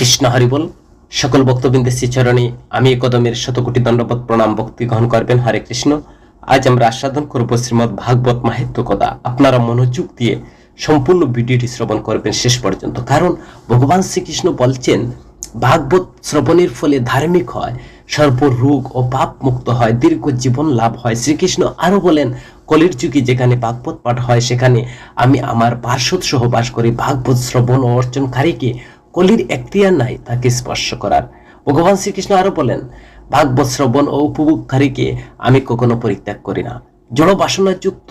কৃষ্ণ হরিবল। সকল ভক্তবৃন্দের শ্রীচরণে আমি কদমের শতকোটি দণ্ডবত প্রণাম ভক্তি গ্রহণ করবেন। হরে কৃষ্ণ। আজ আমরা আস্বাদন করব শ্রীমদ্ ভাগবত মাহাত্ম্য কথা। আপনারা মনোযোগ দিয়ে সম্পূর্ণ ভিডিওটি শ্রবণ করবেন শেষ পর্যন্ত, কারণ ভগবান শ্রীকৃষ্ণ বলছেন ভাগবত শ্রবণের ফলে ধার্মিক হয়, সর্বরোগ ও পাপ মুক্ত হয়, দীর্ঘ জীবন লাভ হয়। শ্রীকৃষ্ণ আরো বলেন, কলির যুগে যেখানে ভাগবত পাঠ হয় সেখানে আমি আমার পার্শ্বদ সহ বাস করি। ভাগবত শ্রবণ ও অর্চনকারীকে কলির এখতিয়ার নাই তাকে স্পর্শ করার। ভগবান শ্রীকৃষ্ণ আরো বলেন, ভাগবত শ্রবণ ও উপভোগকারীকে আমি কখনো পরিত্যাগ করি না। জড় বাসনা যুক্ত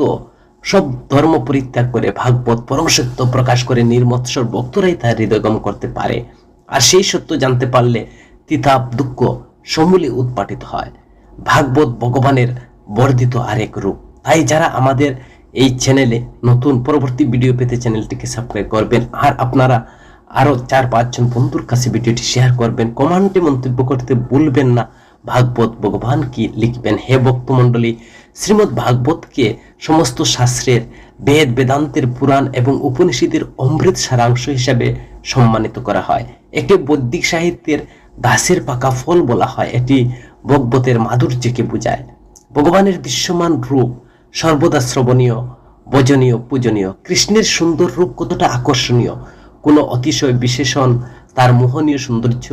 সব ধর্ম পরিত্যাগ করে ভাগবত পরম সত্য প্রকাশ করে নির্মৎসর ভক্তরাই তার হৃদয়গম করতে পারে। আর সেই সত্য জানতে পারলে তিতাপ দুঃখ সমূলে উৎপাটিত হয়। ভাগবত ভগবানের বর্ধিত আরেক রূপ। তাই যারা আমাদের এই চ্যানেলে নতুন, পরবর্তী ভিডিও পেতে চ্যানেলটিকে সাবস্ক্রাইব করবেন। আর আপনারা আরো 4-5 জন বন্ধুর কাছে ভিডিওটি শেয়ার করবেন। কমেন্টে মন্তব্য করতে ভুলবেন না। ভাগবত ভগবান কি লিখবেন। হে ভক্তমণ্ডলী, শ্রীমদ্ ভাগবতকে সমস্ত শাস্ত্রের, বেদ, বেদান্তের, পুরাণ এবং উপনিষদের অমৃত সারাংশ হিসাবে সম্মানিত করা হয়। একে বৈদিক সাহিত্যের গাছের পাকা ফল বলা হয়। এটি ভগবতের মাধুর্যকে বোঝায়। ভগবানের দৃশ্যমান রূপ সর্বদা শ্রবণীয়, ভজনীয়, পূজনীয়। কৃষ্ণের সুন্দর রূপ কতটা আকর্ষণীয়, কোনো অতিশয় বিশেষণ তার মোহনীয় সৌন্দর্য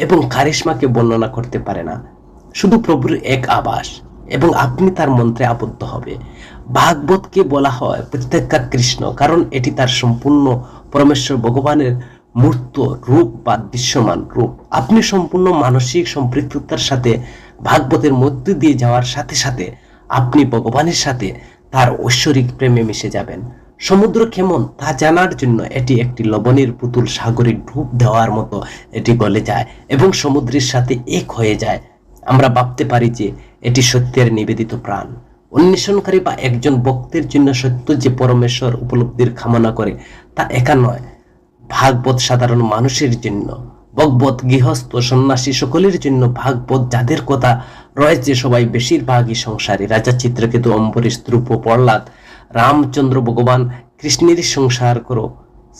এবং কারিশমাকে বর্ণনা করতে পারে না। শুধু প্রভুর এক আভাস এবং আপনি তার মন্ত্রে আবদ্ধ হবে। ভাগবতকে বলা হয় প্রত্যেককার কৃষ্ণ, কারণ এটি তার সম্পূর্ণ পরমেশ্বর ভগবানের মূর্ত রূপ বা দৃশ্যমান রূপ। আপনি সম্পূর্ণ মানসিক সম্পৃক্ততার সাথে ভাগবতের মধ্য দিয়ে যাওয়ার সাথে সাথে আপনি ভগবানের সাথে তার ঐশ্বরিক প্রেমে মিশে যাবেন। সমুদ্র কেমন তা জানার জন্য এটি একটি লবণের পুতুল সাগরে ডুব দেওয়ার মতো এটি গলে যায় এবং সমুদ্রের সাথে এক হয়ে যায়। আমরা ভাবতে পারি যে এটি সত্যের নিবেদিত প্রাণ। অন্বেষণকারী বা একজন ভক্তের জন্য সত্য যে পরমেশ্বর উপলব্ধির কামনা করে তা একা নয়। ভাগবত সাধারণ মানুষের জন্য, ভগবত গৃহস্থ, সন্ন্যাসী সকলের জন্য। ভাগবত যাদের কথা রয়েছে সবাই বেশিরভাগই সংসারী। রাজা চিত্রকেতু, অম্বরীশ, ধ্রুব, প্রহ্লাদ, রামচন্দ্র ভগবান কৃষ্ণের সংসার করো,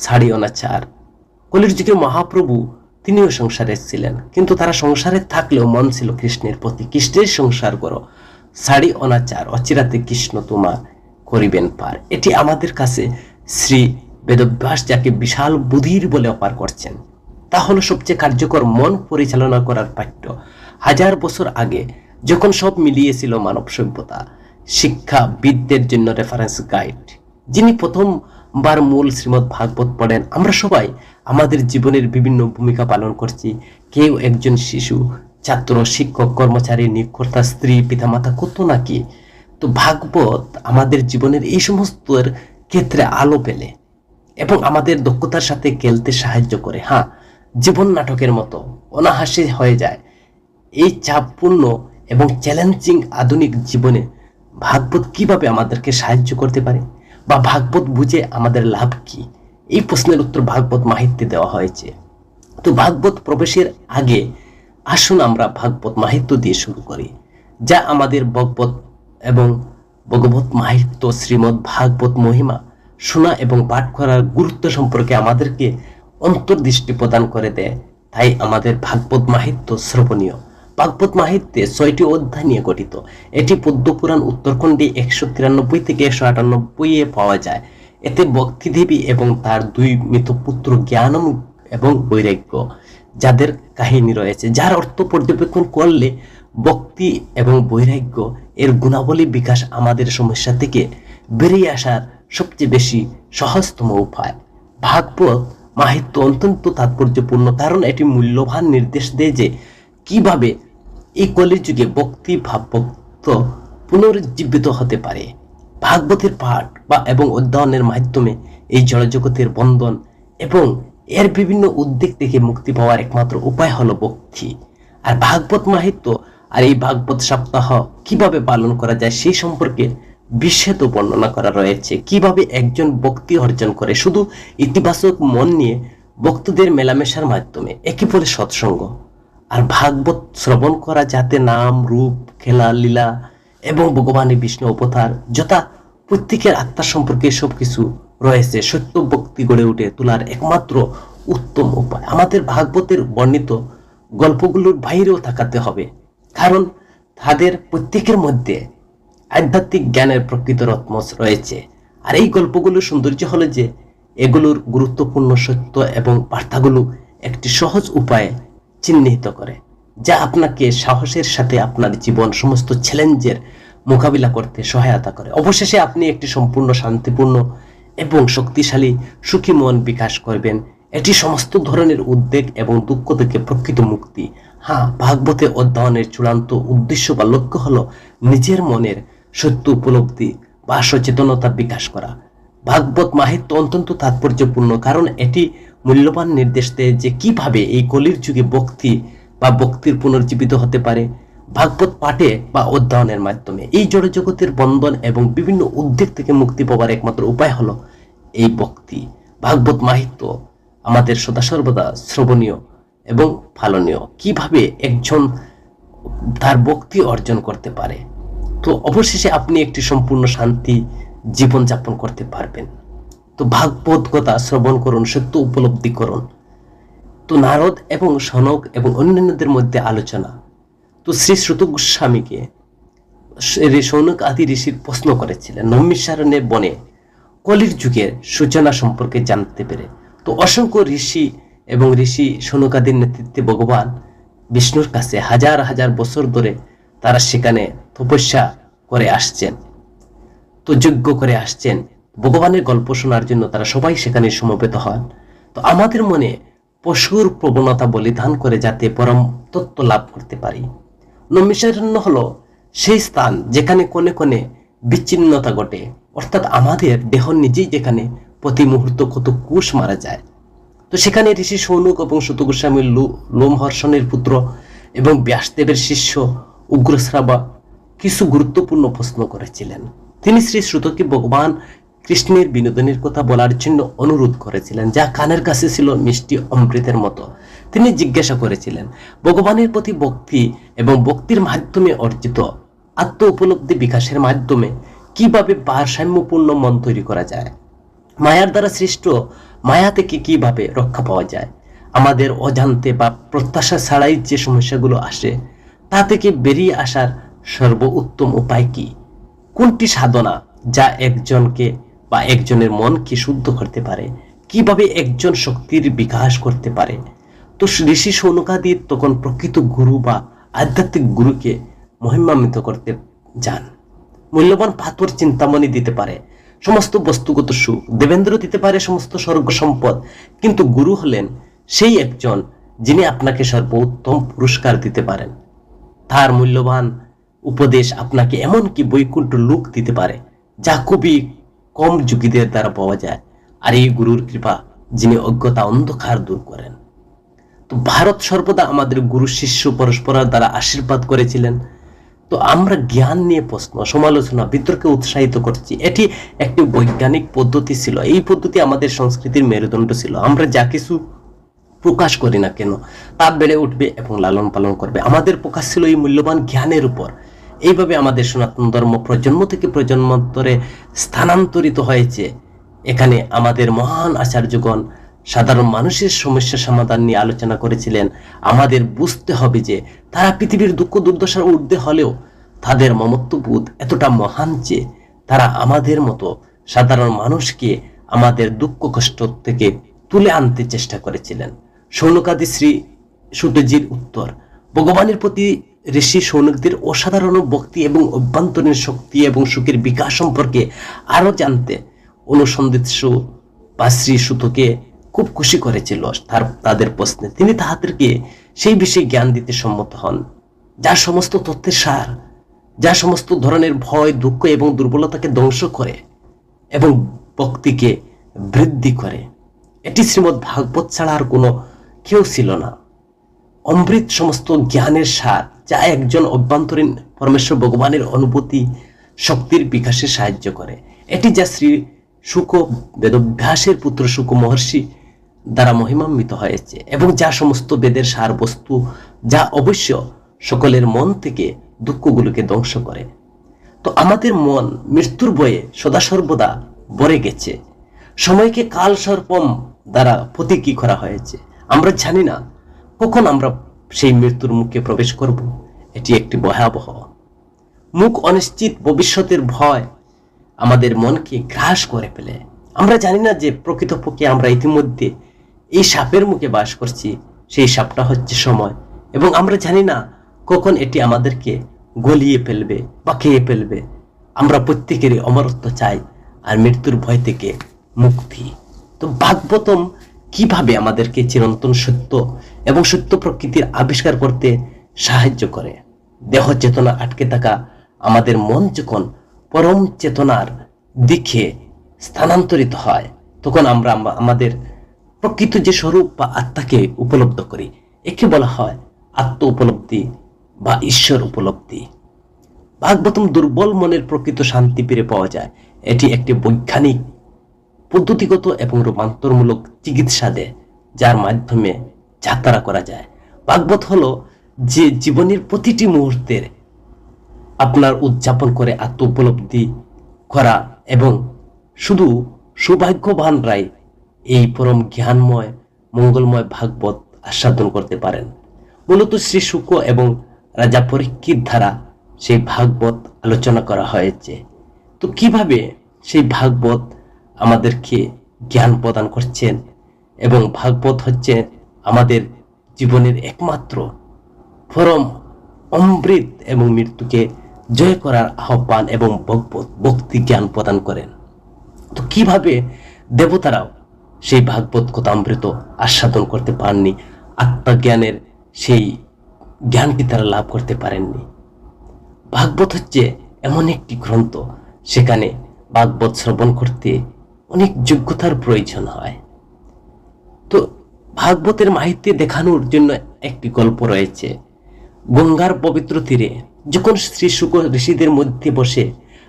ছাড়ি অনাচার। কলির যুগে মহাপ্রভু তিনিও সংসারে ছিলেন, কিন্তু তারা সংসারে থাকলেও মন ছিল কৃষ্ণের প্রতি। কৃষ্ণের সংসার করো, ছাড়ি অনাচার, অচিরাতে কৃষ্ণ তোমার করিবেন পার। এটি আমাদের কাছে শ্রী বেদব্যাস যাকে বিশাল বুদ্ধির বলে অপার করছেন, তা হলো সবচেয়ে কার্যকর মন পরিচালনা করার পাঠ্য। 1000 বছর আগে যখন সব মিলিয়েছিল মানব সভ্যতা, শিক্ষা বিদদের জন্য রেফারেন্স গাইড। যিনি প্রথমবার মূল শ্রীমদ্ ভাগবত পড়েন। আমরা সবাই আমাদের জীবনের বিভিন্ন ভূমিকা পালন করছি। কেউ একজন শিশু, ছাত্র, শিক্ষক, কর্মচারী, নিয়োগকর্তা, স্ত্রী, পিতামাতা, কত নাকি। তো ভাগবত আমাদের জীবনের এই সমস্ত ক্ষেত্রে আলো পেলে এবং আমাদের দক্ষতার সাথে খেলতে সাহায্য করে। হ্যাঁ, জীবন নাটকের মতো অনাহাসে হয়ে যায়। এই চাপপূর্ণ এবং চ্যালেঞ্জিং আধুনিক জীবনে ভাগবত কিভাবে আমাদেরকে সাহায্য করতে পারে, বা ভাগবত বুঝে আমাদের লাভ কি, এই প্রশ্নের উত্তর ভাগবত মাহাত্ম্যে দেওয়া হয়েছে। তো ভাগবত প্রবেশের আগে আসুন আমরা ভাগবত মাহাত্ম্য দিয়ে শুরু করি, যা আমাদের ভগবত এবং ভগবত মাহাত্ম্য, শ্রীমদ্ ভাগবত মহিমা শোনা এবং পাঠ করার গুরুত্ব সম্পর্কে আমাদেরকে অন্তর্দৃষ্টি প্রদান করে দেয়। তাই আমাদের ভাগবত মাহাত্ম্য শ্রবণীয়। ভাগবত মাহাত্ম্যে 6টি অধ্যায় নিয়ে গঠিত। এটি পদ্মপুরাণ উত্তরখণ্ডে 193 থেকে 198 পাওয়া যায়। এতে ভক্তিদেবী এবং তার 2 মৃতপুত্র জ্ঞান এবং বৈরাগ্য যাদের কাহিনী রয়েছে, যার অর্থ পর্যবেক্ষণ করলে ভক্তি এবং বৈরাগ্য এর গুণাবলী বিকাশ আমাদের সমস্যা থেকে বেরিয়ে আসার সবচেয়ে বেশি সহজতম উপায়। ভাগবত মাহাত্ম্য অত্যন্ত তাৎপর্যপূর্ণ, কারণ এটি মূল্যবান নির্দেশ দেয় যে কিভাবে এই কলির যুগে ভক্তি ভাবভক্ত পুনরুজ্জীবিত হতে পারে। ভাগবতের পাঠ এবং অধ্যয়নের মাধ্যমে এই জড়জগতের বন্ধন এবং এর বিভিন্ন উদ্বেগ থেকে মুক্তি পাওয়ার একমাত্র উপায় হলো ভক্তি। আর ভাগবত মাহাত্ম্য আর এই ভাগবত সপ্তাহ কিভাবে পালন করা যায় সেই সম্পর্কে বিশেষ বর্ণনা করা রয়েছে। কিভাবে একজন ভক্তি অর্জন করে শুধু ইতিবাচক মন নিয়ে ভক্তদের মেলামেশার মাধ্যমে, একে বলে সৎসঙ্গ। আর ভাগবত শ্রবণ করা যাতে নাম, রূপ, খেলা, লীলা এবং ভগবানের বিষ্ণু অবতার যথা প্রত্যেকের আত্মা সম্পর্কে সবকিছু রয়েছে। সত্য ভক্তি গড়ে উঠে তোলার একমাত্র উত্তম উপায়। আমাদের ভাগবতের বর্ণিত গল্পগুলোর বাইরেও তাকাতে হবে, কারণ তাদের প্রত্যেকের মধ্যে আধ্যাত্মিক জ্ঞানের প্রকৃত রত্ন রয়েছে। আর এই গল্পগুলোর সৌন্দর্য হলো যে এগুলোর গুরুত্বপূর্ণ সত্য এবং বার্তাগুলো একটি সহজ উপায়ে চিহ্নিত করে, যা আপনাকে সাহসের সাথে আপনার জীবন সমস্ত চ্যালেঞ্জের মোকাবিলা করতে সহায়তা করে। অবশেষে আপনি একটি সম্পূর্ণ শান্তিপূর্ণ এবং শক্তিশালী সুখী মন বিকাশ করবেন। এটি সমস্ত ধরনের উদ্বেগ এবং দুঃখ থেকে প্রকৃত মুক্তি। হ্যাঁ, ভাগবতে অধ্যয়নের চূড়ান্ত উদ্দেশ্য বা লক্ষ্য হলো নিজের মনের সত্য উপলব্ধি বা সচেতনতা বিকাশ করা। ভাগবত মাহাত্ম্য অত্যন্ত তাৎপর্যপূর্ণ, কারণ এটি মূল্যবান নির্দেশ দেয় যে কিভাবে এই কলির যুগে ভক্তি বা ভক্তির পুনর্জীবিত হতে পারে। ভাগবত পাঠে বা অধ্যয়নের মাধ্যমে এই জড়জগতের বন্ধন এবং বিভিন্ন উদ্বেগ থেকে মুক্তি পাওয়ার একমাত্র উপায় হলো এই ভক্তি। ভাগবত মাহাত্ম্য আমাদের সদা সর্বদা শ্রবণীয় এবং পালনীয়। কিভাবে একজন তার ভক্তি অর্জন করতে পারে, তো অবশেষে আপনি একটি সম্পূর্ণ শান্তি জীবন যাপন করতে পারবেন। তো ভাগবত কথা শ্রবণ করুন, সত্য উপলব্ধি করুন। তো নারদ এবং সনক এবং অন্যান্যদের মধ্যে আলোচনা। তো শ্রী শ্রুত গোস্বামীকে সৌনক আদি ঋষির প্রশ্ন করেছিলেন নৈমিষারণ্যের বনে কলির যুগের সূচনা সম্পর্কে জানতে পেরে। তো অসংখ্য ঋষি এবং ঋষি সৌনকাদির নেতৃত্বে ভগবান বিষ্ণুর কাছে হাজার হাজার বছর ধরে তারা সেখানে তপস্যা করে আসছেন, তো যজ্ঞ করে আসছেন। ভগবানের গল্প শোনার জন্য তারা সবাই সেখানে সমবেত হন। তো আমাদের মনে পশুর প্রবণতা বলিদান করে যাতে পরম তত্ত্ব লাভ করতে পারি। নৈমিষারণ্য হলো সেই স্থান যেখানে কোণে কোণে বিচ্ছিন্নতা ঘটে, অর্থাৎ আমাদের দেহ নিজেই যেখানে প্রতি মুহূর্ত কত কুশ মারা যায়। তো সেখানে ঋষি সৌনক এবং সুত গোস্বামীর লোমহর্ষণের পুত্র এবং ব্যাসদেবের শিষ্য উগ্রশ্রাবা কিছু গুরুত্বপূর্ণ প্রশ্ন করেছিলেন। তিনি শ্রী শ্রুতকে ভগবান কৃষ্ণের বিনোদনের কথা বলার জন্য অনুরোধ করেছিলেন, যা কানের কাছে ছিল মিষ্টি অমৃতের মতো। তিনি জিজ্ঞাসা করেছিলেন ভগবানের প্রতি ভক্তি এবং ভক্তির মাধ্যমে অর্জিত আত্ম উপলব্ধি বিকাশের মাধ্যমে কিভাবে ভারসাম্যপূর্ণ মন তৈরি করা যায়, মায়ার দ্বারা সৃষ্ট মায়া থেকে কিভাবে রক্ষা পাওয়া যায়, আমাদের অজান্তে বা প্রত্যাশা ছাড়াই যে সমস্যাগুলো আসে তা থেকে বেরিয়ে আসার সর্বোত্তম উপায় কি, কোনটি সাধনা যা একজনকে বা একজনের মনকে শুদ্ধ করতে পারে, কিভাবে একজন শক্তির বিকাশ করতে পারে। তো ঋষি সৌনকাদি তখন প্রকৃত গুরু বা আধ্যাত্মিক গুরুকে মহিমান্বিত করতে যান। মূল্যবান পাথর চিন্তামণি দিতে পারে সমস্ত বস্তুগত সুখ, দেবেন্দ্র দিতে পারে সমস্ত স্বর্গ সম্পদ, কিন্তু গুরু হলেন সেই একজন যিনি আপনাকে সর্বোত্তম পুরস্কার দিতে পারেন। তার মূল্যবান উপদেশ আপনাকে এমনকি বৈকুণ্ঠ লোক দিতে পারে, যা খুবই কম যুগীদের দ্বারা পাওয়া যায়। আর এই গুরুর কৃপা যিনি অজ্ঞতা অন্ধকার দূর করেন। তো ভারত সর্বদা আমাদের গুরু শিষ্য পরস্পরের দ্বারা আশীর্বাদ করেছিলেন। তো আমরা জ্ঞান নিয়ে প্রশ্ন, সমালোচনা, বিতর্কে উৎসাহিত করছি। এটি একটি বৈজ্ঞানিক পদ্ধতি ছিল। এই পদ্ধতি আমাদের সংস্কৃতির মেরুদণ্ড ছিল। আমরা যা কিছু প্রকাশ করি না কেন তা বেড়ে উঠবে এবং লালন পালন করবে। আমাদের প্রকাশ ছিল এই মূল্যবান জ্ঞানের উপর। এইভাবে আমাদের সনাতন ধর্ম প্রজন্ম থেকে প্রজন্মান্তরে স্থানান্তরিত হয়েছে। এখানে আমাদের মহান আচার্যগণ সাধারণ মানুষের সমস্যা সমাধান নিয়ে আলোচনা করেছিলেন। আমাদের বুঝতে হবে যে তারা পৃথিবীর দুঃখ দুর্দশার ঊর্ধ্বে হলেও তাদের মমত্ববোধ এতটা মহান যে তারা আমাদের মতো সাধারণ মানুষকে আমাদের দুঃখ কষ্ট থেকে তুলে আনতে চেষ্টা করেছিলেন। সৌনকাদি শ্রী সুতজির উত্তর, ভগবানের প্রতি ঋষি সৌনকদের অসাধারণ ভক্তি এবং অভ্যন্তরীণ শক্তি এবং সুখের বিকাশ সম্পর্কে আরো জানতে অনুসন্ধিৎস বা শ্রী সুতকে খুব খুশি করেছিল তাদের প্রশ্নে। তিনি তাহাদেরকে সেই বিষয়ে জ্ঞান দিতে সম্মত হন, যা সমস্ত তথ্যের সার, যা সমস্ত ধরনের ভয়, দুঃখ এবং দুর্বলতাকে ধ্বংস করে এবং ভক্তিকে বৃদ্ধি করে। এটি শ্রীমদ্ ভাগবত ছাড়া আর কোনো কেউ ছিল না। অমৃত সমস্ত জ্ঞানের সার, যা একজন অভ্যন্তরীণ পরমেশ্বর ভগবানের অনুভূতি শক্তির বিকাশে সাহায্য করে। এটি যা শ্রী শুক বেদব্যাসের পুত্র শুক মহর্ষি দ্বারা মহিমান্বিত হয়েছে এবং যা সমস্ত বেদের সার বস্তু, যা অবশ্য সকলের মন থেকে দুঃখগুলোকে ধ্বংস করে। তো আমাদের মন মৃত্যুর ভয়ে সদা সর্বদা ভরে গেছে। সময়কে কাল সর্পম দ্বারা প্রতীকী করা হয়েছে। আমরা জানি না কখন আমরা সেই মৃত্যুর মুখে প্রবেশ করব। এটি একটি ভয়াবহ মুখ, অনিশ্চিত ভবিষ্যতের ভয় আমাদের মনকে গ্রাস করে ফেলে। আমরা জানি না যে প্রকৃতপক্ষে আমরা ইতিমধ্যে এই সাপের মুখে বাস করছি। সেই সাপটা হচ্ছে সময়, এবং আমরা জানি না কখন এটি আমাদেরকে গলিয়ে ফেলবে বা খেয়ে ফেলবে। আমরা প্রত্যেকেরই অমরত্ব চাই আর মৃত্যুর ভয় থেকে মুক্তি। তো ভাগবতম কিভাবে আমাদেরকে চিরন্তন সত্য এবং সত্য প্রকৃতির আবিষ্কার করতে সাহায্য করে? দেহ চেতনা আটকে থাকা আমাদের মন যখন পরম চেতনার দিকে স্থানান্তরিত হয়, তখন আমরা আমাদের প্রকৃত যে স্বরূপ বা আত্মাকে উপলব্ধ করি। একে বলা হয় আত্ম উপলব্ধি বা ঈশ্বর উপলব্ধি। ভাগবতম দুর্বল মনের প্রকৃত শান্তি ফিরে পাওয়া যায়। এটি একটি বৈজ্ঞানিক, পদ্ধতিগত এবং রূপান্তরমূলক চিকিৎসা দেয়, যার মাধ্যমে যাত্রা করা যায়। ভাগবত হলো যে জীবনের প্রতিটি মুহূর্তের আপনার উদযাপন করে আত্ম উপলব্ধি করা, এবং শুধু সৌভাগ্যবানরাই এই পরম জ্ঞানময় মঙ্গলময় ভাগবত আস্বাদন করতে পারেন। মূলত শ্রী শুক এবং রাজা পরীক্ষিত দ্বারা সেই ভাগবত আলোচনা করা হয়েছে। তো কিভাবে সেই ভাগবত আমাদেরকে জ্ঞান প্রদান করছেন, এবং ভাগবত হচ্ছে আমাদের জীবনের একমাত্র পরম অমৃত এবং মৃত্যুকে জয় করার আহ্বান এবং ভক্তি জ্ঞান প্রদান করেন। তো কিভাবে দেবতারাও সেই ভাগবত কথামৃত আস্বাদন করতে পারেননি, আত্মজ্ঞানের সেই জ্ঞানটি তারা লাভ করতে পারেননি। ভাগবত হচ্ছে এমন একটি গ্রন্থ, সেখানে ভাগবত শ্রবণ করতে অনেক যোগ্যতার প্রয়োজন হয়। তো ভাগবতের মাহিত্য দেখানোর জন্য একটি গল্প রয়েছে। গঙ্গার পবিত্র তীরে যখন শ্রী শুক ঋষিদের মধ্যে বসে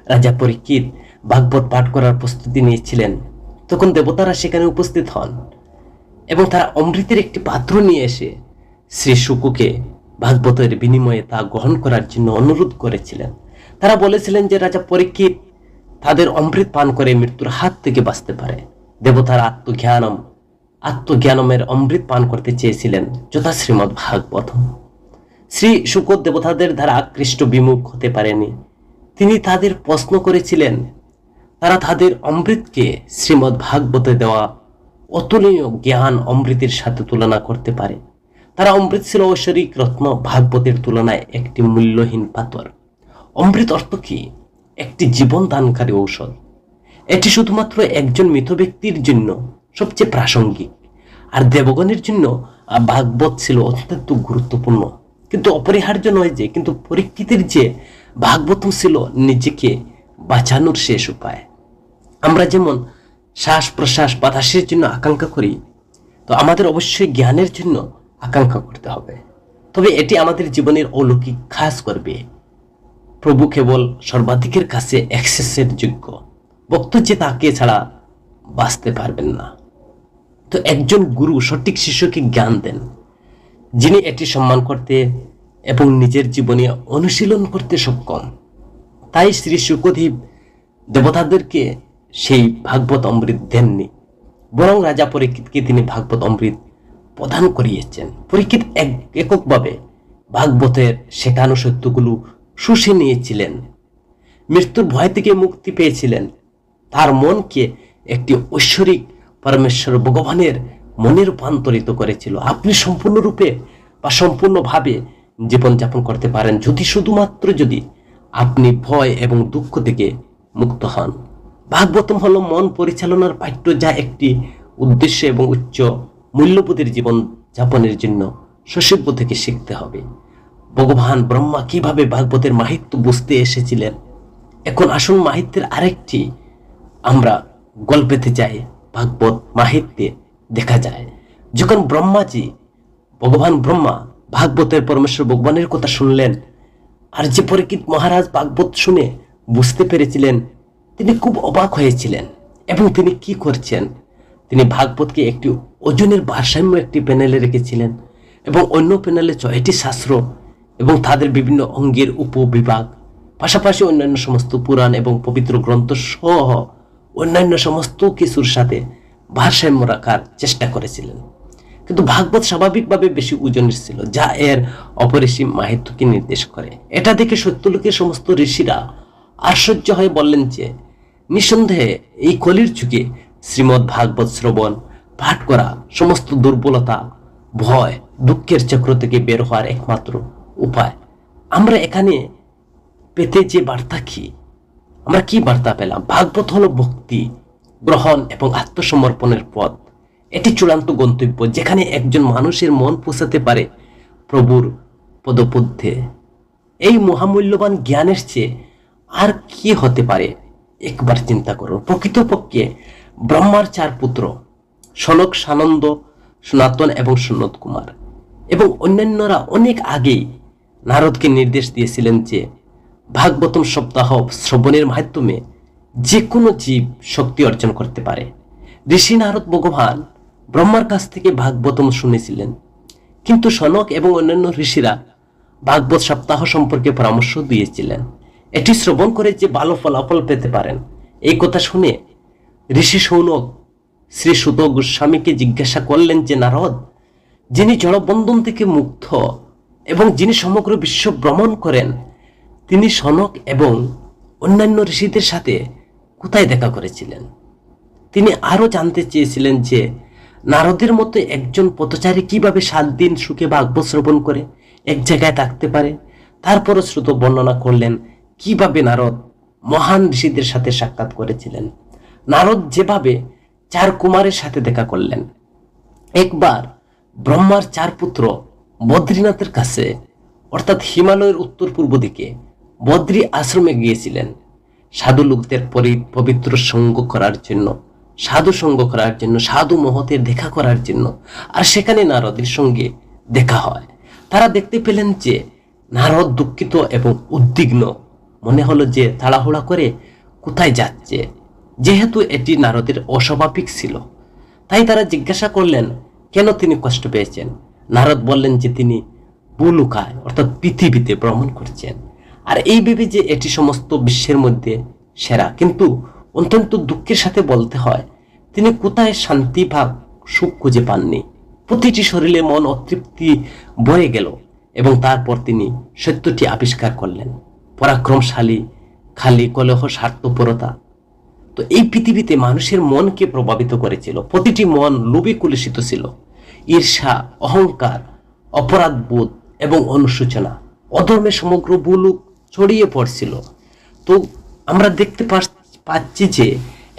রাজা পরীক্ষিত ভাগবত পাঠ করার প্রস্তুতি নিয়েছিলেন, তখন দেবতারা সেখানে উপস্থিত হন এবং তারা অমৃতের একটি পাত্র নিয়ে এসে শ্রী শুককে ভাগবতের বিনিময়ে তা গ্রহণ করার জন্য অনুরোধ করেছিলেন। তারা বলেছিলেন যে রাজা পরীক্ষিত তাদের অমৃত পান করে মৃত্যুর হাত থেকে বাঁচতে পারে। দেবতারা আত্মজ্ঞানমের অমৃত পান করতে চেয়েছিলেন, যথা শ্রীমদ্ ভাগবতম। শ্রী শুক দেবতাদের দ্বারা আকৃষ্ট বিমুখ হতে পারেনি। তিনি তাদের প্রশ্ন করেছিলেন, তারা তাদের অমৃতকে শ্রীমদ্ ভাগবতে দেওয়া অতুলনীয় জ্ঞান অমৃতের সাথে তুলনা করতে পারে। তারা অমৃত ছিল ঐশ্বরিক রত্ন, ভাগবতের তুলনায় একটি মূল্যহীন পাথর। অমৃত অর্থ কি? একটি জীবন দানকারী ঔষধ। এটি শুধুমাত্র একজন মৃত ব্যক্তির জন্য সবচেয়ে প্রাসঙ্গিক, আর দেবগণের জন্য ভাগবত ছিল অত্যন্ত গুরুত্বপূর্ণ, কিন্তু অপরিহার্য নয় যে। কিন্তু পরীক্ষিতের যে ভাগবতম ছিল নিজেকে বাঁচানোর শেষ উপায়। আমরা যেমন শ্বাস প্রশ্বাস বাতাসের জন্য আকাঙ্ক্ষা করি, তো আমাদের অবশ্যই জ্ঞানের জন্য আকাঙ্ক্ষা করতে হবে। তবে এটি আমাদের জীবনের অলৌকিক খাস করবে। প্রভু কেবল সর্বাধিকের কাছে অ্যাক্সেসের যোগ্য, ভক্ত যে তাকে ছাড়া বাঁচতে পারবেন না। তো একজন গুরু সঠিক শিষ্যকে জ্ঞান দেন, যিনি এটি সম্মান করতে এবং নিজের জীবনে অনুশীলন করতে সক্ষম। তাই শ্রী শুকদেব দেবতাদেরকে সেই ভাগবত অমৃত দেননি, বরং রাজা পরীক্ষিতকে তিনি ভাগবত অমৃত প্রদান করিয়েছেন। পরীক্ষিত এককভাবে ভাগবতের শেখানো সত্যগুলো শুষে নিয়েছিলেন, মৃত্যুর ভয় থেকে মুক্তি পেয়েছিলেন, তার মনকে একটি ঐশ্বরিক পরমেশ্বর ভগবানের মনে রূপান্তরিত করেছিল। আপনি সম্পূর্ণরূপে বা সম্পূর্ণভাবে জীবনযাপন করতে পারেন শুধুমাত্র যদি আপনি ভয় এবং দুঃখ থেকে মুক্ত হন। ভাগবতম হলো মন পরিচালনার পাঠ্য, যা একটি উদ্দেশ্য এবং উচ্চ মূল্যবোধের জীবন যাপনের জন্য শৈশব থেকে শিখতে হবে। ভগবান ব্রহ্মা কিভাবে ভাগবতের মাহাত্ম্য বুঝতে এসেছিলেন। এখন আসুন মাহাত্ম্যের আরেকটি আমরা গল্পেতে যাই। ভাগবত মাহাত্ম্যে দেখা যায়, যখন ভগবান ব্রহ্মা ভাগবতের পরমেশ্বর ভগবানের কথা শুনলেন, আর যে পরীক্ষিত মহারাজ ভাগবত শুনে বুঝতে পেরেছিলেন, তিনি খুব অবাক হয়েছিলেন। এবং তিনি কি করছেন, তিনি ভাগবতকে একটি ওজনের ভারসাম্য একটি প্যানেলে রেখেছিলেন, এবং অন্য প্যানেলে 6টি শাস্ত্র এবং তাদের বিভিন্ন অঙ্গের উপবিভাগ, পাশাপাশি অন্যান্য সমস্ত পুরাণ এবং পবিত্র গ্রন্থ সহ অন্যান্য সমস্ত কিছুর সাথে ভারসাম্য রাখার চেষ্টা করেছিলেন। কিন্তু ভাগবত স্বাভাবিকভাবে বেশি ওজনের ছিল, যা এর অপরিসীম মাহাত্ম্যকে নির্দেশ করে। এটা দেখে সত্যলোকের সমস্ত ঋষিরা আশ্চর্য হয়ে বললেন যে নিঃসন্দেহে এই কলির যুগে শ্রীমদ্ ভাগবত শ্রবণ পাঠ করা সমস্ত দুর্বলতা, ভয়, দুঃখের চক্র থেকে বের হওয়ার একমাত্র উপায়। আমরা এখানে পেতে যে বার্তা কি, আমরা কি বার্তা পেলাম? ভাগবত হলো ভক্তি, গ্রহণ এবং আত্মসমর্পণের পথ। এটি চূড়ান্ত গন্তব্য, যেখানে একজন মানুষের মন পৌঁছাতে পারে প্রভুর পদপথে। এই মহামূল্যবান জ্ঞানের চেয়ে আর কি হতে পারে? একবার চিন্তা করুন। প্রকৃতপক্ষে ব্রহ্মার 4 পুত্র সনক, সানন্দ, সনাতন এবং সনত কুমার এবং অন্যান্যরা অনেক আগেই নারদকে নির্দেশ দিয়েছিলেন যে ভাগবতম সপ্তাহ শ্রবণের মাধ্যমে যে কোনো জীব শক্তি অর্জন করতে পারে। ঋষি নারদ ভগবান ব্রহ্মার কাছ থেকে ভাগবতম শুনেছিলেন, কিন্তু সনক এবং অন্যান্য ঋষিরা ভাগবত সপ্তাহ সম্পর্কে পরামর্শ দিয়েছিলেন। এটি শ্রবণ করে যে ভালো ফলাফল পেতে পারেন। এই কথা শুনে ঋষি শৌনক শ্রী সুত গোস্বামীকে জিজ্ঞাসা করলেন যে নারদ, যিনি জড়বন্ধন থেকে মুক্ত এবং যিনি সমগ্র বিশ্ব ভ্রমণ করেন, তিনি সনক এবং অন্যান্য ঋষিদের সাথে কোথায় দেখা করেছিলেন? তিনি আরো জানতে চেয়েছিলেন যে নারদের মতো একজন পথচারী কিভাবে 7 দিন সুখে ভাগবত শ্রবণ করে এক জায়গায় থাকতে পারে। তারপরও শ্রুত বর্ণনা করলেন কিভাবে নারদ মহান ঋষিদের সাথে সাক্ষাৎ করেছিলেন। নারদ যেভাবে 4 কুমারের সাথে দেখা করলেন। একবার ব্রহ্মার 4 পুত্র বদ্রীনাথের কাছে, অর্থাৎ হিমালয়ের উত্তর পূর্ব দিকে বদ্রী আশ্রমে গিয়েছিলেন সাধু লোকদের পবিত্র সঙ্গ করার জন্য, সাধু সঙ্গ করার জন্য, সাধু মহতের দেখা করার জন্য। আর সেখানে নারদের সঙ্গে দেখা হয়। তারা দেখতে পেলেন যে নারদ দুঃখিত এবং উদ্বিগ্ন। মনে হলো যে তাড়াহুড়া করে কোথায় যাচ্ছে। যেহেতু এটি নারদের অস্বাভাবিক ছিল, তাই তারা জিজ্ঞাসা করলেন কেন তিনি কষ্ট পেয়েছেন। নারদ বললেন যে তিনি ভূলোকায় অর্থাৎ পৃথিবীতে ভ্রমণ করছেন, আর এই ভেবে যে এটি সমস্ত বিশ্বের মধ্যে সেরা। কিন্তু অত্যন্ত দুঃখের সাথে বলতে হয়, তিনি কোথায় শান্তি বা সুখ খুঁজে পাননি। প্রতিটি শরীরে মন অতৃপ্তি বয়ে গেল এবং তারপর তিনি সত্যটি আবিষ্কার করলেন। পরাক্রমশালী খালি কলহ, স্বার্থপরতা তো এই পৃথিবীতে মানুষের মনকে প্রভাবিত করেছিল। প্রতিটি মন লোভে কুলসিত ছিল। ঈর্ষা, অহংকার, অপরাধবোধ এবং অনুশোচনা, অধর্মে সমগ্র ভূলোক ছড়িয়ে পড়ছিল। তো আমরা দেখতে পাচ্ছি যে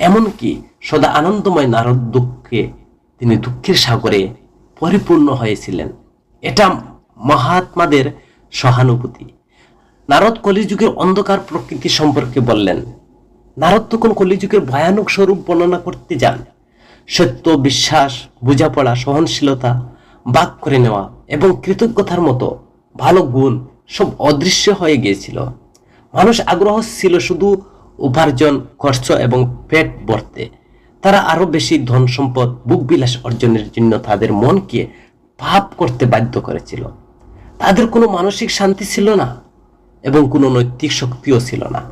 এমনকি সদা আনন্দময় নারদ দুঃখে তিনি দুঃখের সাগরে পরিপূর্ণ হয়েছিলেন। এটা মহাত্মাদের সহানুভূতি। নারদ কলিযুগের অন্ধকার প্রকৃতি সম্পর্কে বললেন। নারদ তখন কলিযুগের ভয়ানক স্বরূপ বর্ণনা করতে যান। সত্য, বিশ্বাস, বোঝাপড়া, সহনশীলতা, বাক করে নেওয়া এবং কৃতজ্ঞতার মতো ভালো গুণ সব অদৃশ্য হয়ে গিয়েছিল। মানুষ আগ্রহ ছিল শুধু উপার্জন, খরচ এবং পেট ভরতে। তারা আরো বেশি ধন সম্পদ, ভোগবিলাস অর্জনের জন্য তাদের মনকে পাপ করতে বাধ্য করেছিল। তাদের কোনো মানসিক শান্তি ছিল না এবং কোনো নৈতিক শক্তিও ছিল না।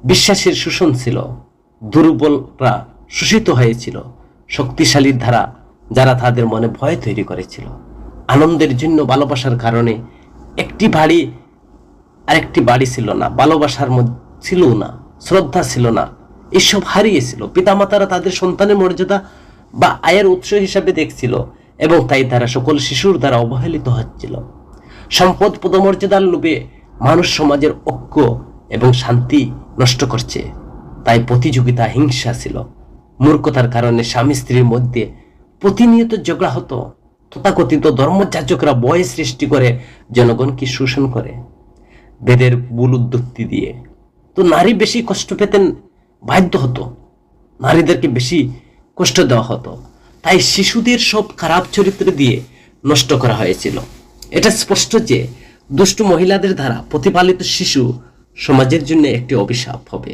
বিশ্বাসের শোষণ ছিল, দুর্বলরা শোষিত হয়েছিল। শক্তিশালীর দ্বারা যারা তাদের মনে ভয় তৈরি করেছিল। আনন্দের জন্য ভালোবাসার কারণে একটি বাড়ি আরেকটি বাড়ি ছিল না, ভালোবাসার ছিল না, শ্রদ্ধা ছিল না, এসব হারিয়েছিল। পিতামাতারা তাদের সন্তানের মর্যাদা বা আয়ের উৎস হিসাবে দেখছিল এবং তাই তারা সকল শিশুর দ্বারা অবহেলিত হচ্ছিল। সম্পদ, পদমর্যাদার লোভে মানুষ সমাজের ঐক্য এবং শান্তি নষ্ট করছে। তাই প্রতিযোগিতা, হিংসা ছিল। মূর্খতার কারণে স্বামী স্ত্রীর মধ্যে প্রতিনিয়ত ঝগড়া হতো। তথাকথিত ধর্মযাজকরা ভয় সৃষ্টি করে জনগণকে শোষণ করে বেদের ভুল উদ্ধৃতি দিয়ে। তো নারী বেশি কষ্ট পেতেন, বাধ্য হতো, নারীদেরকে বেশি কষ্ট দেওয়া হতো। তাই শিশুদের সব খারাপ চরিত্র দিয়ে নষ্ট করা হয়েছিল। এটা স্পষ্ট যে দুষ্ট মহিলাদের দ্বারা প্রতিপালিত শিশু সমাজের জন্য একটি অভিশাপ হবে।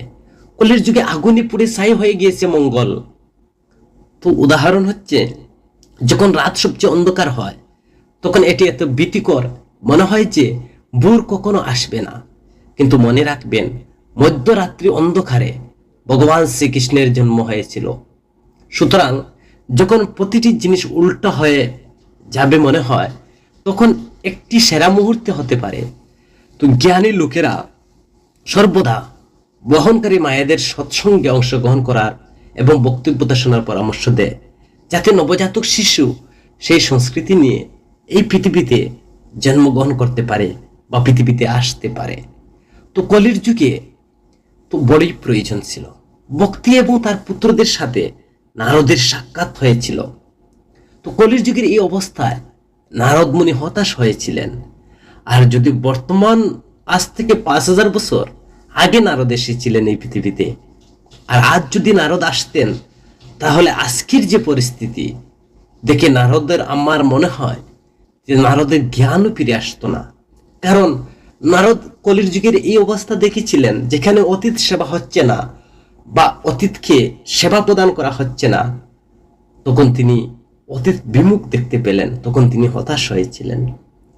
কলির যুগে আগুনে পুড়ে ছাই হয়ে গিয়েছে মঙ্গল। তো উদাহরণ হচ্ছে, যখন রাত সবচেয়ে অন্ধকার হয় তখন এটি এত ভীতিকর মনে হয় যে ভোর কখনো আসবে না। কিন্তু মনে রাখবেন, মধ্যরাত্রি অন্ধকারে ভগবান শ্রীকৃষ্ণের জন্ম হয়েছিল। সুতরাং যখন প্রতিটি জিনিস উল্টো হয়ে যাবে মনে হয়, তখন একটি সেরা মুহূর্তে হতে পারে। তো জ্ঞানী লোকেরা সর্বদা বহনকারী মায়েদের সৎসঙ্গে অংশগ্রহণ করার এবং বক্তব্যতা শোনার পরামর্শ দেয়, যাতে নবজাতক শিশু সেই সংস্কৃতি নিয়ে এই পৃথিবীতে জন্মগ্রহণ করতে পারে বা পৃথিবীতে আসতে পারে। তো কলির যুগে তো বড়ই প্রয়োজন ছিল। ভক্তি এবং তার পুত্রদের সাথে নারদের সাক্ষাৎ হয়েছিল। তো কলির যুগের এই অবস্থায় নারদ মুনি হতাশ হয়েছিলেন। আর যদি বর্তমান আজ থেকে 5000 বছর আগে নারদ এসেছিলেন এই পৃথিবীতে, আর আজ যদি নারদ আসতেন, তাহলে আজকের যে পরিস্থিতি দেখে নারদের আমার মনে হয় যে নারদের জ্ঞানও ফিরে আসতো না। কারণ নারদ কলির যুগের এই অবস্থা দেখেছিলেন, যেখানে অতীত সেবা হচ্ছে না বা অতীতকে সেবা প্রদান করা হচ্ছে না, তখন তিনি অতীত বিমুখ দেখতে পেলেন। তখন তিনি হতাশ হয়েছিলেন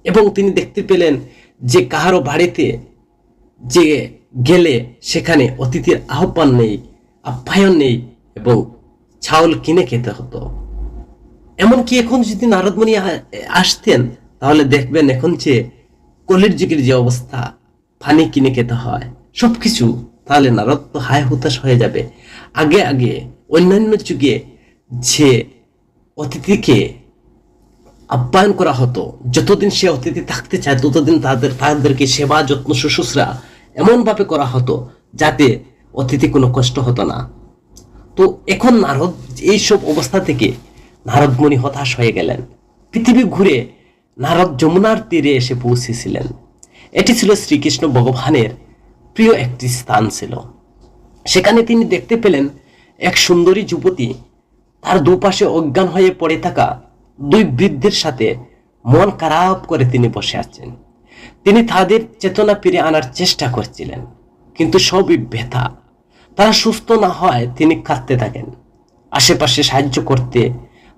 এবং তিনি দেখতে পেলেন যে কাহারও বাড়িতে যে গেলে সেখানে অতিথির আহ্বান নেই, আপ্যায়ন নেই এবং চাউল কিনে খেতে হতো। এমনকি এখন যদি নারদমুনি আসতেন, তাহলে দেখবেন এখন যে কলির যুগের যে অবস্থা, পানি কিনে খেতে হয় সবকিছু, তাহলে নারদ তো হায় হতাশ হয়ে যাবে। আগে আগে অন্যান্য যুগে যে অতিথিকে আপ্যায়ন করা হতো, যতদিন সে অতিথি থাকতে চায় ততদিন তাদেরকে সেবা যত্ন শুশ্রূষা এমনভাবে করা হতো যাতে অতিথি কোনো কষ্ট হতো না। তো এখন নারদ এইসব অবস্থা থেকে নারদ মুনি হতাশ হয়ে গেলেন। পৃথিবী ঘুরে নারদ যমুনার তীরে এসে পৌঁছেছিলেন। এটি ছিল শ্রীকৃষ্ণ ভগবানের প্রিয় একটি স্থান ছিল। সেখানে তিনি দেখতে পেলেন এক সুন্দরী যুবতী তার দুপাশে অজ্ঞান হয়ে পড়ে থাকা দুই বৃদ্ধের সাথে মন খারাপ করে তিনি বসে আছেন। তিনি তাদের চেতনা ফিরে আনার চেষ্টা করছিলেন, কিন্তু সবই ব্যথা। তারা সুস্থ না হয় তিনি কাঁদতে থাকেন। আশেপাশে সাহায্য করতে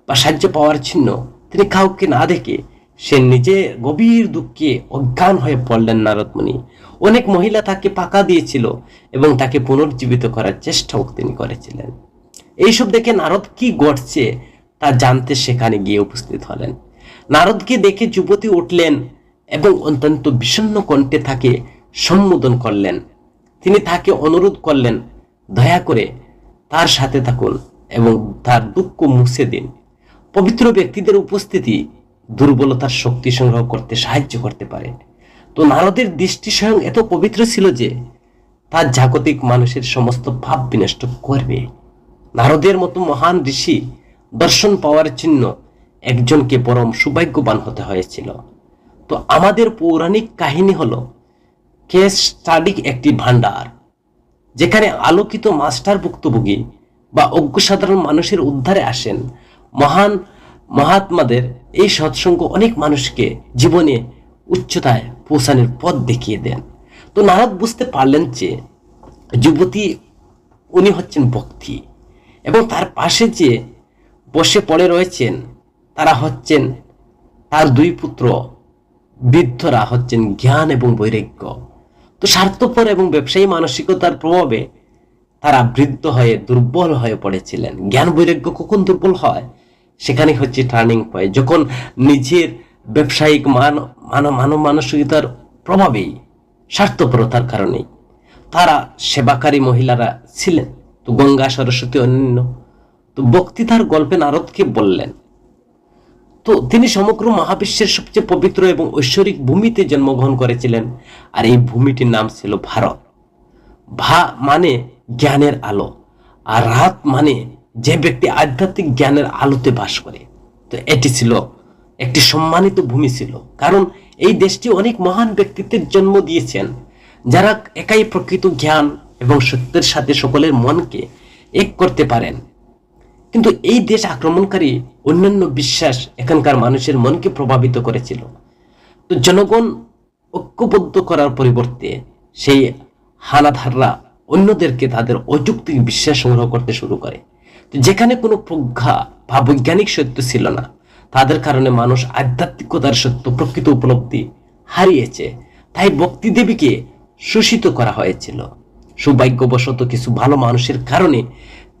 বা সাহায্য পাওয়ার জন্য তিনি কাউকে না দেখে সে নিজে গভীর দুঃখে অজ্ঞান হয়ে পড়লেন নারদ মুনি। অনেক মহিলা তাকে পাকা দিয়েছিল এবং তাকে পুনর্জীবিত করার চেষ্টাও তিনি করেছিলেন। এইসব দেখে নারদ কি ঘটছে তা জানতে সেখানে গিয়ে উপস্থিত হলেন। নারদকে দেখে যুবতী উঠলেন এবং অত্যন্ত বিষণ্ণ কণ্ঠে তাকে সম্বোধন করলেন। তিনি তাকে অনুরোধ করলেন, দয়া করে তার সাথে থাকুন এবং তার দুঃখ মুছে দিন। পবিত্র ব্যক্তিদের উপস্থিতি দুর্বলতার শক্তি সংগ্রহ করতে সাহায্য করতে পারে। তো নারদের দৃষ্টি স্বয়ং এত পবিত্র ছিল যে তার জাগতিক মানুষের সমস্ত ভাব বিনষ্ট করবে। নারদের মতো মহান ঋষি দর্শন পাওয়ার জন্য একজনকে পরম সৌভাগ্যবান হতে হয়েছিল। তো আমাদের পৌরাণিক কাহিনী হলো কেস স্টাডি একটি ভান্ডার, যেখানে আলোকিত মাস্টার ভুক্তভোগী বা অজ্ঞ সাধারণ মানুষের উদ্ধারে আসেন। মহান মহাত্মাদের এই সৎসঙ্গ অনেক মানুষকে জীবনে উচ্চতায় পৌঁছানোর পথ দেখিয়ে দেন। তো নারদ বুঝতে পারলেন যে যুবতী উনি হচ্ছেন ভক্তি এবং তার পাশে যে বসে পড়ে রয়েছেন তারা হচ্ছেন তার দুই পুত্র। বৃদ্ধরা হচ্ছেন জ্ঞান এবং বৈরাগ্য। তো স্বার্থপর এবং ব্যবসায়ী মানসিকতার প্রভাবে তারা বৃদ্ধ হয়ে দুর্বল হয়ে পড়েছিলেন। জ্ঞান বৈরাগ্য কখন দুর্বল হয়, সেখানে হচ্ছে টার্নিং পয়েন্ট, যখন নিজের ব্যবসায়িক মানসিকতার প্রভাবেই, স্বার্থপরতার কারণেই তারা সেবাকারী মহিলারা ছিলেন। তো গঙ্গা, সরস্বতী, অন্যান্য। তো ভক্তি তার গল্পে নারদকে বললেন। তো তিনি সমগ্র মহাবিশ্বের সবচেয়ে পবিত্র এবং ঐশ্বরিক ভূমিতে জন্মগ্রহণ করেছিলেন, আর এই ভূমিটির নাম ছিল ভারত। ভা মানে জ্ঞানের আলো, আর রাত মানে যে ব্যক্তি আধ্যাত্মিক জ্ঞানের আলোতে বাস করে। তো এটি ছিল একটি সম্মানিত ভূমি ছিল, কারণ এই দেশটি অনেক মহান ব্যক্তিত্বের জন্ম দিয়েছেন, যারা একাই প্রকৃত জ্ঞান এবং সত্যের সাথে সকলের মনকে এক করতে পারেন। কিন্তু এই দেশ আক্রমণকারী অন্যান্য বিশ্বাস এখানকার মানুষের মনকে প্রভাবিত করেছিল। তো জনগণ ঐক্যবদ্ধ করার পরিবর্তে সেই হানাধাররা অন্যদেরকে তাদের অযৌক্তিক বিশ্বাস সংগ্রহ করতে শুরু করে। তো যেখানে কোনো প্রজ্ঞা বা বৈজ্ঞানিক সত্য ছিল না, তাদের কারণে মানুষ আধ্যাত্মিকতার সত্য প্রকৃত উপলব্ধি হারিয়েছে। তাই ভক্তি দেবীকে শোষিত করা হয়েছিল। সৌভাগ্যবশত কিছু ভালো মানুষের কারণে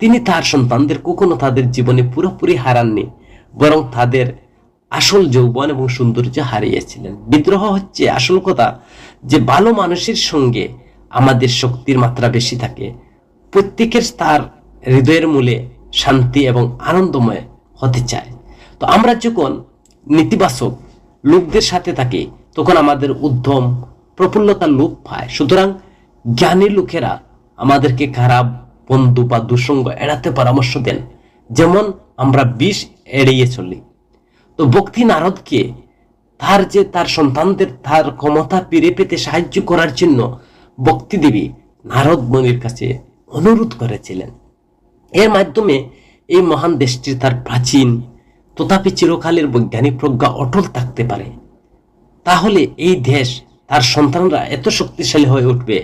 তিনি তার সন্তানদের কখনো তাদের জীবনে পুরোপুরি হারাননি, বরং তাদের আসল যৌবন এবং সৌন্দর্য হারিয়েছিলেন। বিদ্রোহ হচ্ছে আসল কথা যে ভালো মানুষের সঙ্গে আমাদের শক্তির মাত্রা বেশি থাকে। প্রত্যেকের তার হৃদয়ের মূলে শান্তি এবং আনন্দময় হতে চায়। তো আমরা যখন নেতিবাচক লোকদের সাথে থাকি তখন আমাদের উদ্যম প্রফুল্লতা লোপ পায়। সুতরাং জ্ঞানী লোকেরা আমাদেরকে খারাপ বন্ধু বা দুঃসঙ্গ এড়াতে পরামর্শ দেন, যেমন আমরা বিষ এড়িয়ে চলি। তো ভক্তি নারদকে তার সন্তানদের তার ক্ষমতা ফিরে পেতে সাহায্য করার জন্য ভক্তি দেবী নারদ মুনির কাছে অনুরোধ করেছিলেন। এর মাধ্যমে এই মহান দেশটির তার প্রাচীন তথাপি চিরকালের বৈজ্ঞানিক প্রজ্ঞা অটল থাকতে পারে। তাহলে এই দেশ তার সন্তানরা এত শক্তিশালী হয়ে উঠবে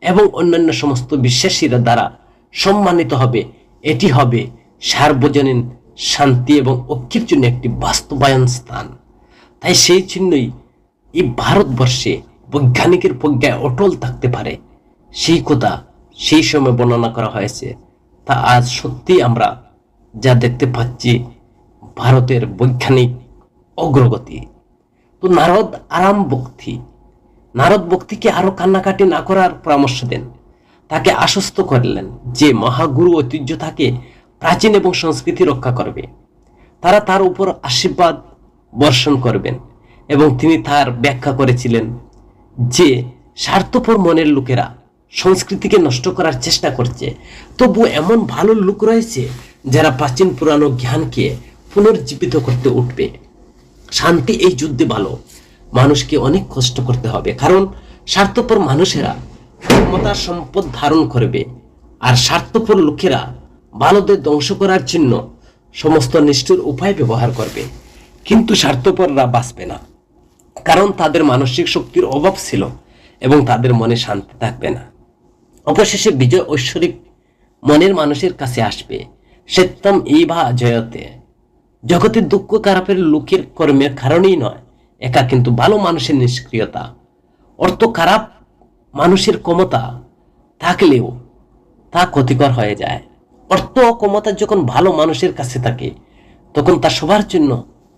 এবং অন্যান্য সমস্ত বিশ্বাসীরা দ্বারা সম্মানিত হবে। এটি হবে সার্বজনীন শান্তি এবং ঐক্যের জন্য একটি বাস্তবায়ন স্থান। তাই সেই জন্যই এই ভারতবর্ষে বৈজ্ঞানিকের প্রজ্ঞায় অটল থাকতে পারে, সেই কথা সেই সময় বর্ণনা করা হয়েছে। তা আজ সত্যি আমরা যা দেখতে পাচ্ছি ভারতের বৈজ্ঞানিক অগ্রগতি। তো নারদ ভক্তিকে আরো কান্নাকাটি না করার পরামর্শ দেন। তাকে আশ্বস্ত করলেন যে মহাগুরু ঐতিহ্য তাকে প্রাচীন এবং সংস্কৃতি রক্ষা করবে। তারা তার উপর আশীর্বাদ বর্ষণ করবেন এবং তিনি তার ব্যাখ্যা করেছিলেন যে স্বার্থপর মনের লোকেরা সংস্কৃতিকে নষ্ট করার চেষ্টা করছে, তবু এমন ভালো লোক রয়েছে যারা প্রাচীন পুরানো জ্ঞানকে পুনর্জীবিত করতে উঠবে। শান্তি এই যুদ্ধে ভালো, মানুষকে অনেক কষ্ট করতে হবে, কারণ স্বার্থপর মানুষেরা ক্ষমতার সম্পদ ধারণ করবে আর স্বার্থপর লোকেরা ভালোদের ধ্বংস করার জন্য সমস্ত নিষ্ঠুর উপায় ব্যবহার করবে। কিন্তু স্বার্থপররা বাঁচবে না, কারণ তাদের মানসিক শক্তির অভাব ছিল এবং তাদের মনে শান্তি থাকবে না। অবশেষে বিজয় ঐশ্বরিক মনের মানুষের কাছে আসবে। সত্যম ইভা জয়তে। জগতের দুঃখ খারাপের লোকের কর্মের কারণেই নয় একা, কিন্তু ভালো মানুষের নিষ্ক্রিয়তা। অর্থ খারাপ মানুষের ক্ষমতা থাকলেও তা ক্ষতিকর হয়ে যায়। অর্থ ও ক্ষমতা যখন ভালো মানুষের কাছে থাকে তখন তা সবার জন্য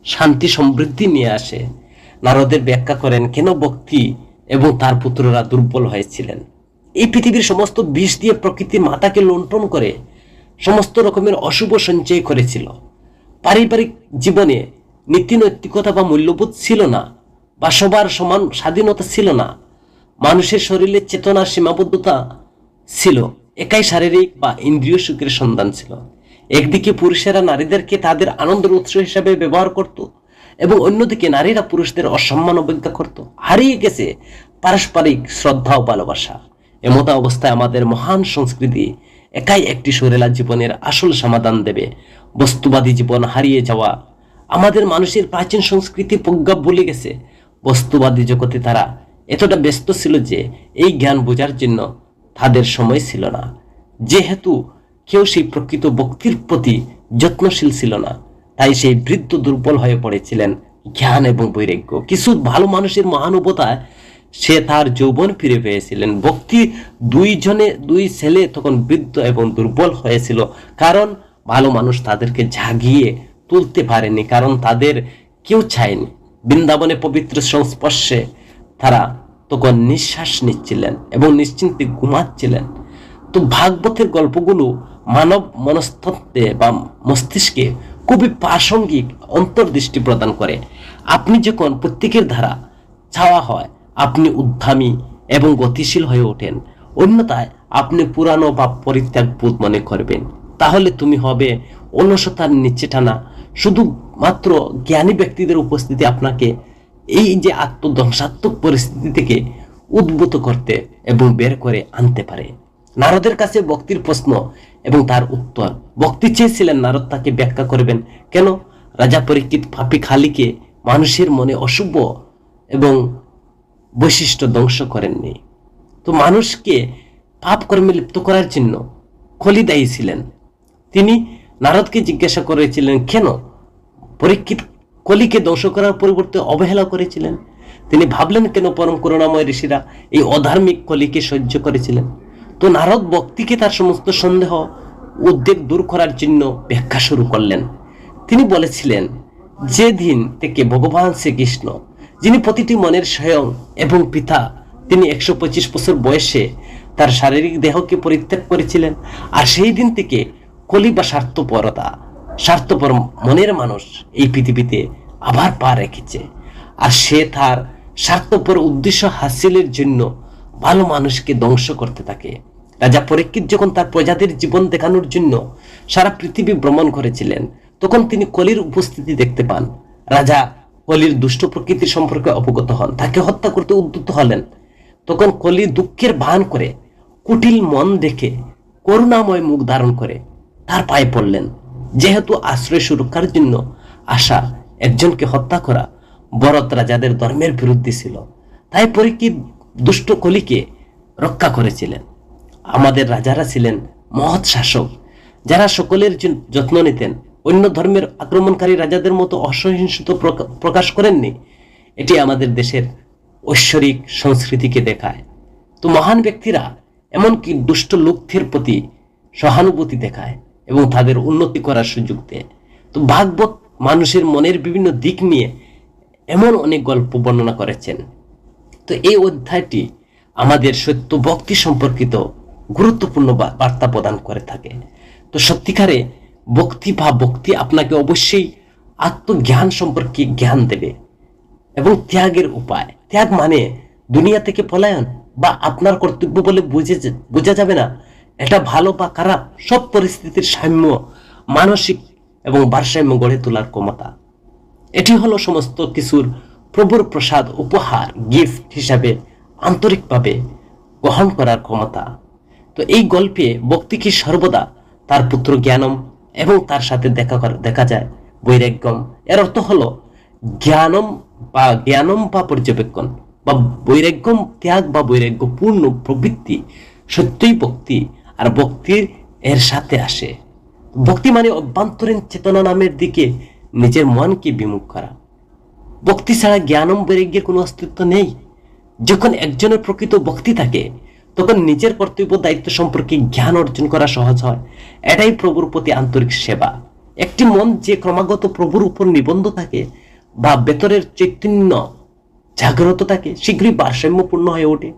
শান্তি সমৃদ্ধি নিয়ে আসে। নারদের ব্যাখ্যা করেন কেন ভক্তি এবং তার পুত্ররা দুর্বল হয়েছিলেন। এই পৃথিবীর সমস্ত বিষ দিয়ে প্রকৃতির মাতাকে লুণ্ঠন করে সমস্ত রকমের অশুভ সঞ্চয় করেছিল। পারিবারিক জীবনে নীতি নৈতিকতা বা মূল্যবোধ ছিল না, বা সবার সমান স্বাধীনতা ছিল না। মানুষের শরীরে চেতনার সীমাবদ্ধতা ছিল, একাই শারীরিক বা ইন্দ্রিয় সুখের সন্ধান ছিল। একদিকে পুরুষেরা নারীদেরকে তাদের আনন্দের উৎস হিসাবে ব্যবহার করত এবং অন্যদিকে নারীরা পুরুষদের অসম্মান অবজ্ঞা করত। হারিয়ে গেছে পারস্পরিক শ্রদ্ধা ও ভালোবাসা। এমত অবস্থায় আমাদের মহান সংস্কৃতি একাই একটি সুরেলা জীবনের আসল সমাধান দেবে। বস্তুবাদী জীবন হারিয়ে যাওয়া আমাদের মানুষের প্রাচীন সংস্কৃতি প্রজ্ঞা ভুলে গেছে। বস্তুবাদী জগতে তারা এতটা ব্যস্ত ছিল যে এই জ্ঞান বোঝার জন্য তাদের সময় ছিল না। যেহেতু কেউ সেই প্রকৃত ভক্তির প্রতি যত্নশীল ছিল না, তাই সেই বৃদ্ধ দুর্বল হয়ে পড়েছিলেন জ্ঞান এবং বৈরাগ্য। কিছু ভালো মানুষের মহানুভবতায় সে তার যৌবন ফিরে পেয়েছিলেন। ভক্তি দুই ছেলে তখন বৃদ্ধ এবং দুর্বল হয়েছিল, কারণ ভালো মানুষ তাদেরকে জাগিয়ে তুলতে পারেনি, কারণ তাদের কেউ চায়নি। বৃন্দাবনে পবিত্র সংস্পর্শে তারা তখন নিঃশ্বাস নিচ্ছিলেন এবং নিশ্চিন্তে ঘুমাচ্ছিলেন। তো ভাগবতের গল্পগুলো মানব মনস্তত্ত্বে বা মস্তিষ্কে খুবই প্রাসঙ্গিক অন্তর্দৃষ্টি প্রদান করে। আপনি যখন প্রত্যেকের ধারা চাওয়া হয় আপনি উদ্যমী এবং গতিশীল হয়ে ওঠেন, অন্যথায় আপনি পুরানো বা পরিত্যাগ বোধ মনে করবেন। তাহলে তুমি হবে অলসতার নিচে টানা। শুধুমাত্র জ্ঞানী ব্যক্তিদের উপস্থিতি আপনাকে এই যে আত্মধ্বংসাত্মক পরিস্থিতি থেকে উদ্ভূত করতে এবং বের করে আনতে পারে। নারদের কাছে ভক্তির প্রশ্ন এবং তার উত্তর। ভক্তি চেয়েছিলেন, নারদ তাকে ব্যাখ্যা করবেন কেন রাজা পরীক্ষিত পাপী খালিকে মানুষের মনে অশুভ এবং বৈশিষ্ট্য ধ্বংস করেননি। তো মানুষকে পাপ কর্মে লিপ্ত করার জন্য কলি দায়ী ছিলেন। তিনি নারদকে জিজ্ঞাসা করেছিলেন কেন পরীক্ষিত কলিকে ধ্বংস করার পরিবর্তে অবহেলা করেছিলেন। তিনি ভাবলেন কেন পরম করুণাময় ঋষিরা এই অধার্মিক কলিকে সহ্য করেছিলেন। তো নারদ ভক্তিকে তার সমস্ত সন্দেহ উদ্বেগ দূর করার জন্য ব্যাখ্যা শুরু করলেন। তিনি বলেছিলেন, যেদিন থেকে ভগবান শ্রীকৃষ্ণ, যিনি প্রতিটি মনের স্বয়ং এবং পিতা, তিনি 125 বছর বয়সে তার শারীরিক দেহকে পরিত্যাগ করেছিলেন, আর সেই দিন থেকে কলি বা স্বার্থপর মনের মানুষ এই পৃথিবীতে আবার পা রেখেছে। আর সে তার স্বার্থপর উদ্দেশ্য হাসিলের জন্য ভালো মানুষকে ধ্বংস করতে থাকে। রাজা পরীক্ষিত যখন তার প্রজাদের জীবন দেখানোর জন্য সারা পৃথিবী ভ্রমণ করেছিলেন, তখন তিনি কলির উপস্থিতি দেখতে পান। রাজা কলির দুষ্ট প্রকৃতির সম্পর্কে অবগত হন, তাকে হত্যা করতে উদ্যত হলেন। তখন কলি দুঃখের ভান করে, কুটিল মন দেখে, করুণাময় মুখ ধারণ করে তার পায়ে পড়লেন। যেহেতু আশ্রয় সুরক্ষার জন্য আসা একজনকে হত্যা করা ভরত রাজাদের ধর্মের বিরুদ্ধে ছিল, তাই পরীক্ষিত দুষ্ট কলিকে রক্ষা করেছিলেন। আমাদের রাজারা ছিলেন মহৎ শাসক, যারা সকলের যত্ন নিতেন। অন্য ধর্মের আক্রমণকারী রাজাদের মতো অসহিষ্ণুতা প্রকাশ করেননি। এটি আমাদের দেশের ঐশ্বরিক সংস্কৃতিকে দেখায়। তো মহান ব্যক্তিরা এমনকি দুষ্ট লোকদের প্রতি সহানুভূতি দেখায় এবং তাদের উন্নতি করার সুযোগ দেয়। তো ভাগবত মানুষের মনের বিভিন্ন দিক নিয়ে এমন অনেক গল্প বর্ণনা করেছেন। তো এই অধ্যায়টি আমাদের সত্য ভক্তি সম্পর্কিত গুরুত্বপূর্ণ বার্তা প্রদান করে থাকে। তো সত্যিকারে ভক্তি আপনাকে অবশ্যই আত্মজ্ঞান সম্পর্কে জ্ঞান দেবে এবং ত্যাগের উপায়। ত্যাগ মানে দুনিয়া থেকে পলায়ন বা আপনার কর্তব্য বলে বোঝা যাবে না। এটা ভালো বা খারাপ সব পরিস্থিতির সাম্য, মানসিক এবং ভারসাম্য গড়ে তোলার ক্ষমতা। এটি হলো সমস্ত কিছুর প্রভুর প্রসাদ, উপহার, গিফট হিসাবে আন্তরিকভাবে গ্রহণ করার ক্ষমতা। তো এই গল্পে ভক্তিকে সর্বদা তার পুত্র জ্ঞানম এবং তার সাথে দেখা যায় বৈরাগ্যম। এর অর্থ হলো জ্ঞানম বা পর্যবেক্ষণ বা বৈরাগ্যম, ত্যাগ বা বৈরাগ্য পূর্ণ প্রবৃত্তি সত্যই ভক্তি, আর ভক্তির এর সাথে আসে। ভক্তি মানে অভ্যন্তরীণ চেতনা নামের দিকে নিজের মনকে বিমুখ করা। ভক্তি ছাড়া জ্ঞানম বৈরাগ্যের কোনো অস্তিত্ব নেই। যখন একজনের প্রকৃত ভক্তি থাকে, তখন নিজের কর্তব্য দায়িত্ব সম্পর্কে জ্ঞান অর্জন করা সহজ হয়। এটাই প্রভুর প্রতি আন্তরিক সেবা। একটি মন যে ক্রমাগত প্রভুর উপর নিবন্ধ থাকে বা ভেতরের চৈতন্য জাগ্রত থাকে, শীঘ্রই ভারসাম্যপূর্ণ হয়ে ওঠে।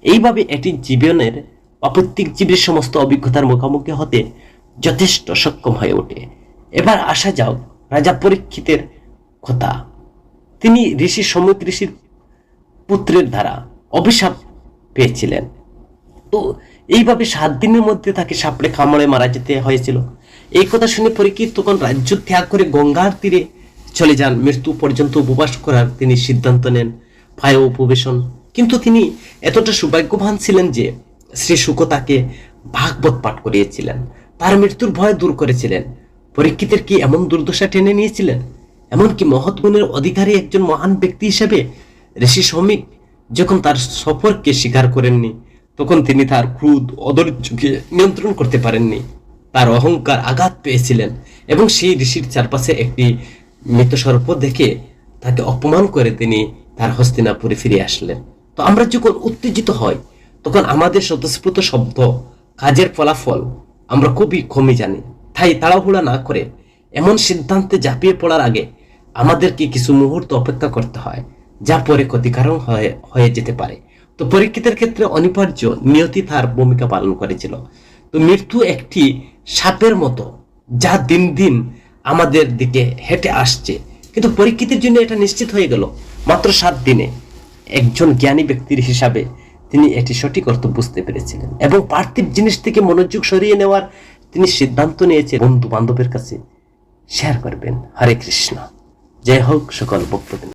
এইভাবে এটি জীবনের প্রত্যেক জীবের সমস্ত অভিজ্ঞতার মুখোমুখি হতে যথেষ্ট সক্ষম হয়ে ওঠে। এবার আসা যাও রাজা পরীক্ষিতের কথা। তিনি ঋষি সমুদ ঋষির পুত্রের দ্বারা অভিশাপ পেয়েছিলেন। তো এইভাবে 7 দিনের মধ্যে তাকে সাপড়ে কামড়ে মারা যেতে হয়েছিল। এই কথা শুনে পরীক্ষিত তখন রাজ্য ত্যাগ করে গঙ্গার তীরে চলে যান। মৃত্যু পর্যন্ত উপবাস করার তিনি সিদ্ধান্ত নেন, পায় উপবেশন। কিন্তু তিনি এতটা সৌভাগ্যবান ছিলেন যে শ্রী শুক তাকে ভাগবত পাঠ করিয়েছিলেন, তার মৃত্যুর ভয় দূর করেছিলেন। পরীক্ষিতের কি এমন দুর্দশা টেনে নিয়েছিলেন? এমনকি মহৎ গুণের অধিকারী একজন মহান ব্যক্তি হিসেবে ঋষি শ্রমিক যখন তার সফরকে স্বীকার করেননি, তখন তিনি তার ক্রোধ অধৈর্যকে নিয়ন্ত্রণ করতে পারেননি। তার অহংকার আঘাত পেয়েছিলেন এবং সেই ঋষির চারপাশে একটি মৃত সর্প দেখে তাকে অপমান করে তিনি তার হস্তিনাপুরে ফিরে আসলেন। তো আমরা যখন উত্তেজিত হই, তখন আমাদের স্বতঃস্ফূর্ত শব্দ কাজের ফলাফল আমরা খুবই কমই জানি। তাই তাড়াহুড়া না করে এমন সিদ্ধান্তে ঝাঁপিয়ে পড়ার আগে আমাদেরকে কিছু মুহূর্ত অপেক্ষা করতে হয়, যা পরে ক্ষতিকারক হয়ে যেতে পারে। তো পরীক্ষিতের ক্ষেত্রে অনিবার্য নিয়তি তার ভূমিকা পালন করেছিল। তো মৃত্যু একটি সাপের মতো, যা দিন দিন আমাদের দিকে হেঁটে আসছে, কিন্তু পরীক্ষিতের জন্য এটা নিশ্চিত হয়ে গেল মাত্র 7 দিনে। একজন জ্ঞানী ব্যক্তির হিসাবে তিনি এটি সঠিক অর্থ বুঝতে পেরেছিলেন এবং পার্থিব জিনিস থেকে মনোযোগ সরিয়ে নেওয়ার তিনি সিদ্ধান্ত নিয়েছেন। বন্ধু বান্ধবের কাছে শেয়ার করবেন। হরে কৃষ্ণ। জয় হোক সকল ভক্তবৃন্দ।